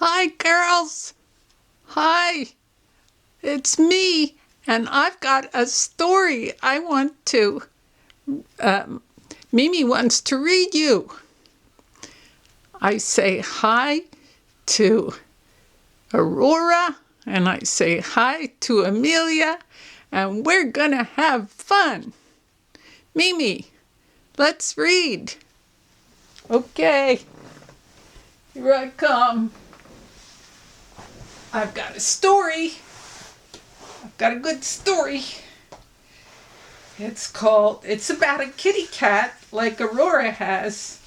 Hi, girls. Hi, it's me, and I've got a story I want to. Mimi wants to read you. I say hi to Aurora, and I say hi to Amelia, and we're gonna have fun. Mimi, let's read. Okay, here I come. I've got a story. I've got a good story. It's about a kitty cat like Aurora has.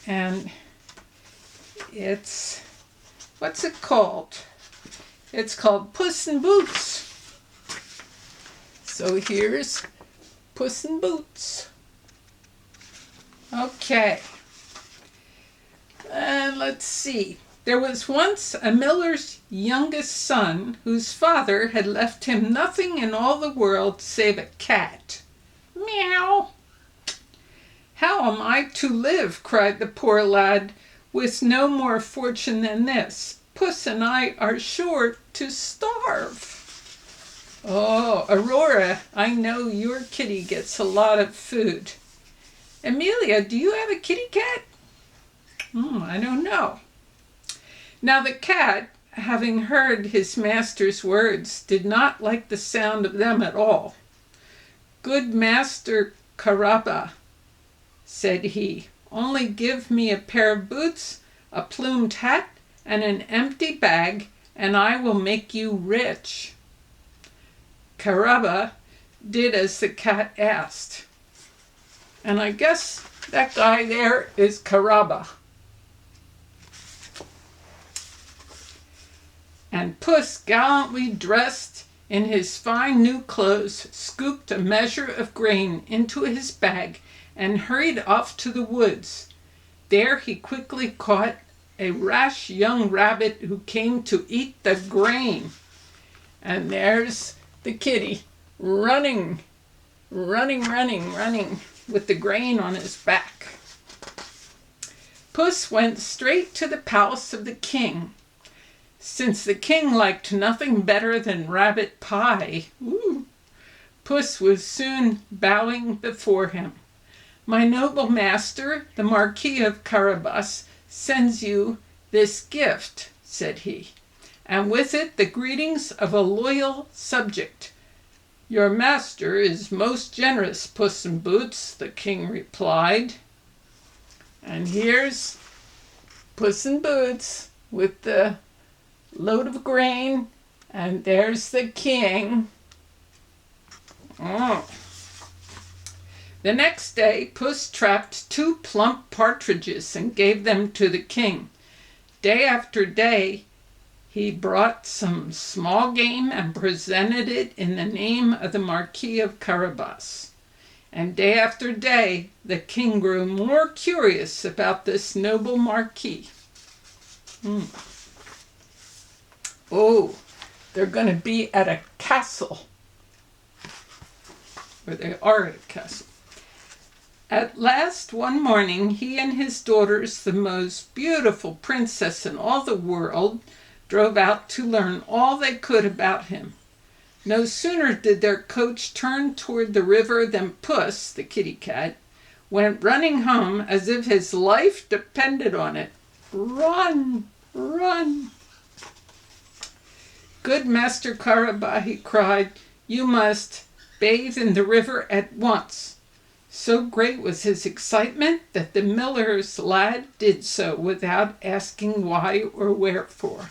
And what's it called? It's called Puss N Boots. So here's Puss N Boots. Okay. And let's see. There was once a miller's youngest son whose father had left him nothing in all the world save a cat. Meow. How am I to live, cried the poor lad, with no more fortune than this? Puss and I are sure to starve. Oh, Aurora, I know your kitty gets a lot of food. Amelia, do you have a kitty cat? I don't know. Now the cat, having heard his master's words, did not like the sound of them at all. Good Master Carabba, said he, only give me a pair of boots, a plumed hat, and an empty bag, and I will make you rich. Carabba did as the cat asked. And I guess that guy there is Carabba. And Puss, gallantly dressed in his fine new clothes, scooped a measure of grain into his bag and hurried off to the woods. There he quickly caught a rash young rabbit who came to eat the grain. And there's the kitty running with the grain on his back. Puss went straight to the palace of the king. Since the king liked nothing better than rabbit pie, Puss was soon bowing before him. My noble master, the Marquis of Carabas, sends you this gift, said he, and with it the greetings of a loyal subject. Your master is most generous, Puss in Boots, the king replied. And here's Puss in Boots with the load of grain, and there's the king. The next day, Puss trapped 2 plump partridges and gave them to the king. Day after day, he brought some small game and presented it in the name of the Marquis of Carabas. And day after day, the king grew more curious about this noble marquis. Oh, they're going to be at a castle. Or they are at a castle. At last, one morning, he and his daughters, the most beautiful princess in all the world, drove out to learn all they could about him. No sooner did their coach turn toward the river than Puss, the kitty cat, went running home as if his life depended on it. Run, run. Good Master Carabba, he cried, you must bathe in the river at once. So great was his excitement that the miller's lad did so without asking why or wherefore.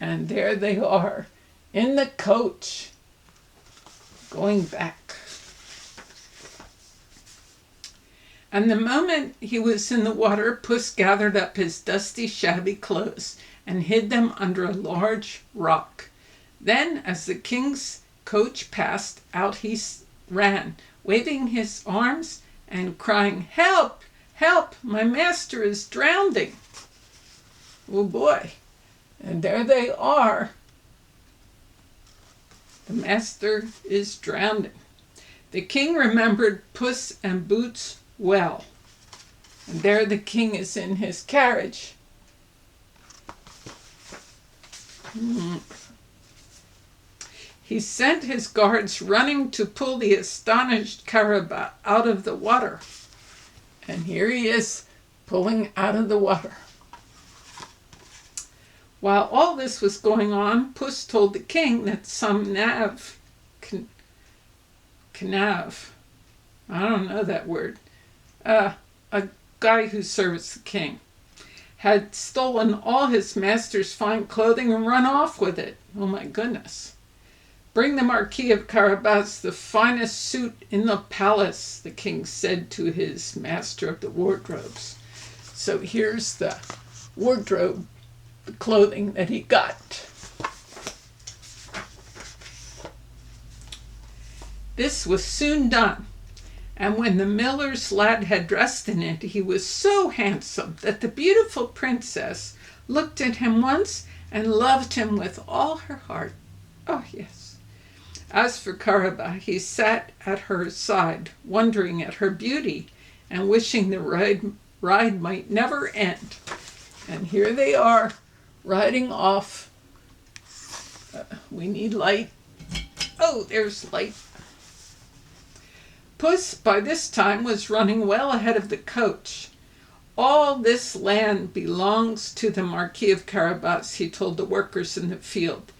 And there they are, in the coach, going back. And the moment he was in the water, Puss gathered up his dusty, shabby clothes and hid them under a large rock. Then, as the king's coach passed out, he ran, waving his arms and crying, help, help, my master is drowning. Oh boy. And there they are. The master is drowning. The king remembered Puss and Boots well. And there the king is in his carriage. Mm. He sent his guards running to pull the astonished Caraba out of the water. And here he is, pulling out of the water. While all this was going on, Puss told the king that some canav, I don't know that word, a guy who serves the king, had stolen all his master's fine clothing and run off with it. Oh my goodness. Bring the Marquis of Carabas the finest suit in the palace, the king said to his master of the wardrobes. So here's the wardrobe, the clothing that he got. This was soon done, and when the miller's lad had dressed in it, he was so handsome that the beautiful princess looked at him once and loved him with all her heart. Oh, yes. As for Caraba, he sat at her side, wondering at her beauty and wishing the ride might never end. And here they are, riding off. We need light. Oh, there's light. Puss, by this time, was running well ahead of the coach. All this land belongs to the Marquis of Carabas, he told the workers in the field,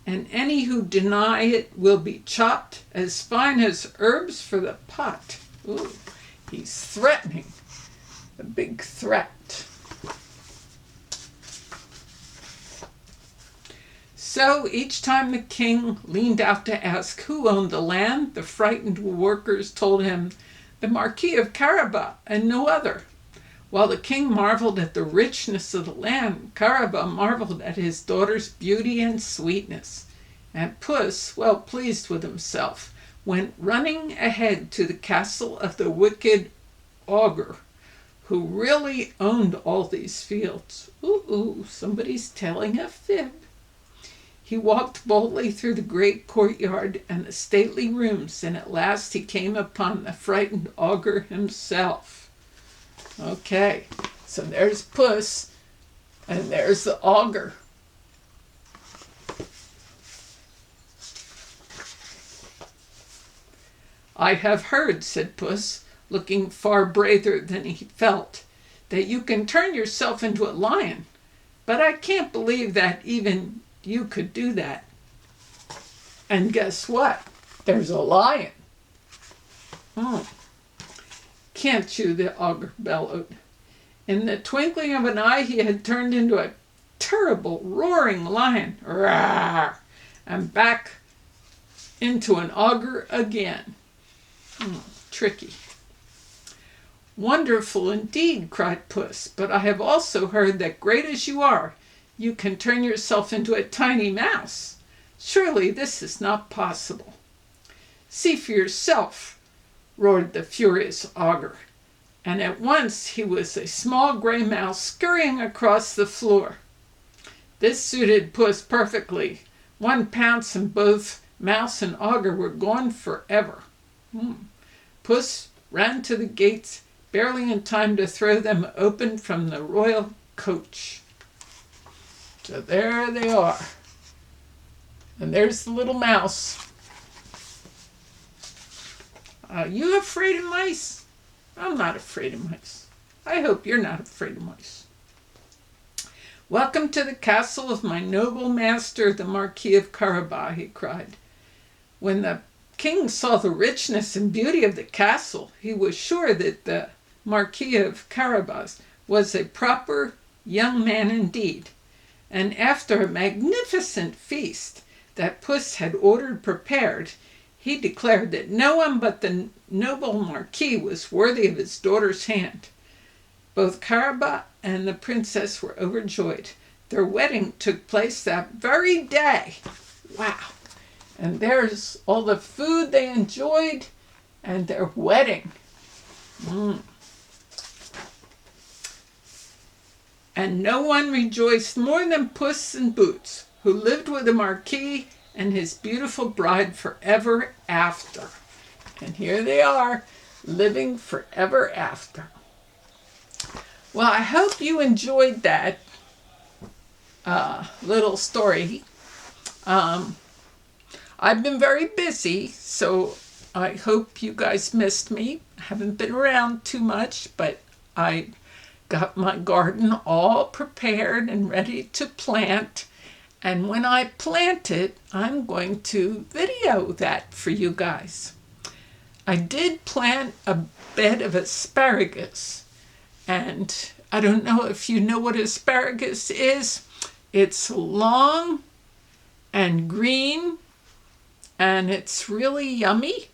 and any who deny it will be chopped as fine as herbs for the pot. Ooh, he's threatening. A big threat. So each time the king leaned out to ask who owned the land, the frightened workers told him, the Marquis of Carabas and no other. While the king marveled at the richness of the land, Caraba marveled at his daughter's beauty and sweetness. And Puss, well pleased with himself, went running ahead to the castle of the wicked ogre, who really owned all these fields. Ooh, somebody's telling a fib. He walked boldly through the great courtyard and the stately rooms, and at last he came upon the frightened ogre himself. Okay, so there's Puss, and there's the ogre. I have heard, said Puss, looking far braver than he felt, that you can turn yourself into a lion, but I can't believe that even you could do that. And guess what? There's a lion. Can't you, the ogre bellowed. In the twinkling of an eye, he had turned into a terrible roaring lion. Rawr! And back into an ogre again. Tricky. Wonderful indeed, cried Puss, but I have also heard that great as you are, you can turn yourself into a tiny mouse. Surely this is not possible. See for yourself, roared the furious ogre, and at once he was a small gray mouse scurrying across the floor. This suited Puss perfectly. One pounce and both mouse and ogre were gone forever. Puss ran to the gates, barely in time to throw them open from the royal coach. So there they are. And there's the little mouse. Are you afraid of mice? I'm not afraid of mice. I hope you're not afraid of mice. Welcome to the castle of my noble master, the Marquis of Carabas, he cried. When the king saw the richness and beauty of the castle, he was sure that the Marquis of Carabas was a proper young man indeed. And after a magnificent feast that Puss had ordered prepared, he declared that no one but the noble Marquis was worthy of his daughter's hand. Both Carabas and the princess were overjoyed. Their wedding took place that very day. Wow. And there's all the food they enjoyed and their wedding. And no one rejoiced more than Puss in Boots, who lived with the Marquis and his beautiful bride forever after. And here they are, living forever after. Well, I hope you enjoyed that. little story. I've been very busy, so I hope you guys missed me. I haven't been around too much, but I got my garden all prepared and ready to plant. And when I plant it, I'm going to video that for you guys. I did plant a bed of asparagus, and I don't know if you know what asparagus is. It's long and green, and it's really yummy.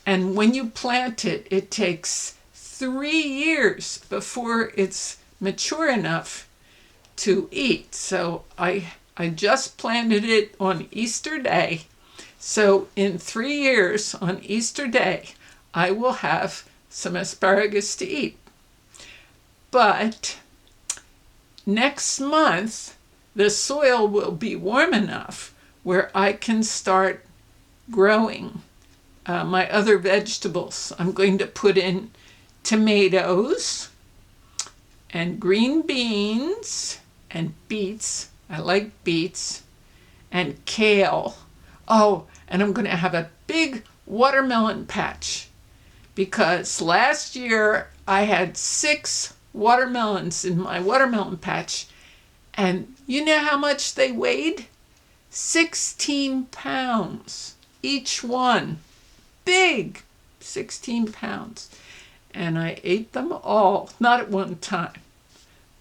And when you plant it, it takes 3 years before it's mature enough to eat. So I just planted it on Easter Day. So in 3 years on Easter Day, I will have some asparagus to eat. But next month, the soil will be warm enough where I can start growing my other vegetables. I'm going to put in tomatoes and green beans and beets. I like beets, and kale. Oh, and I'm going to have a big watermelon patch because last year I had 6 watermelons in my watermelon patch, and you know how much they weighed? 16 pounds each one. Big, 16 pounds. And I ate them all, not at one time,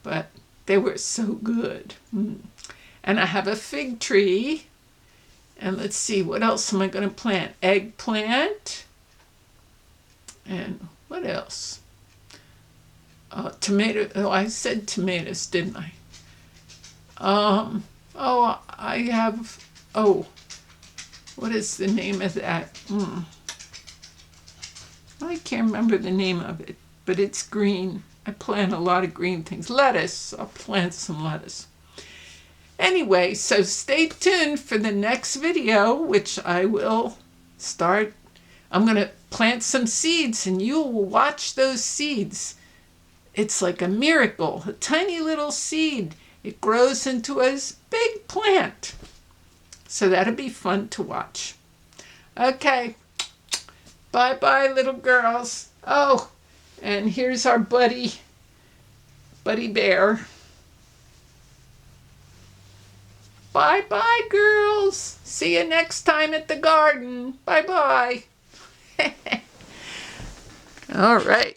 but they were so good. And I have a fig tree. And let's see, what else am I going to plant? Eggplant. And what else? Tomato. Oh, I said tomatoes, didn't I? I have, what is the name of that? I can't remember the name of it, but it's green. I plant a lot of green things. Lettuce. I'll plant some lettuce. Anyway, so stay tuned for the next video, which I will start. I'm going to plant some seeds, and you will watch those seeds. It's like a miracle. A tiny little seed. It grows into a big plant. So that'll be fun to watch. Okay. Bye-bye, little girls. Oh, and here's our buddy bear. Bye-bye, girls. See you next time at the garden. Bye-bye. All right.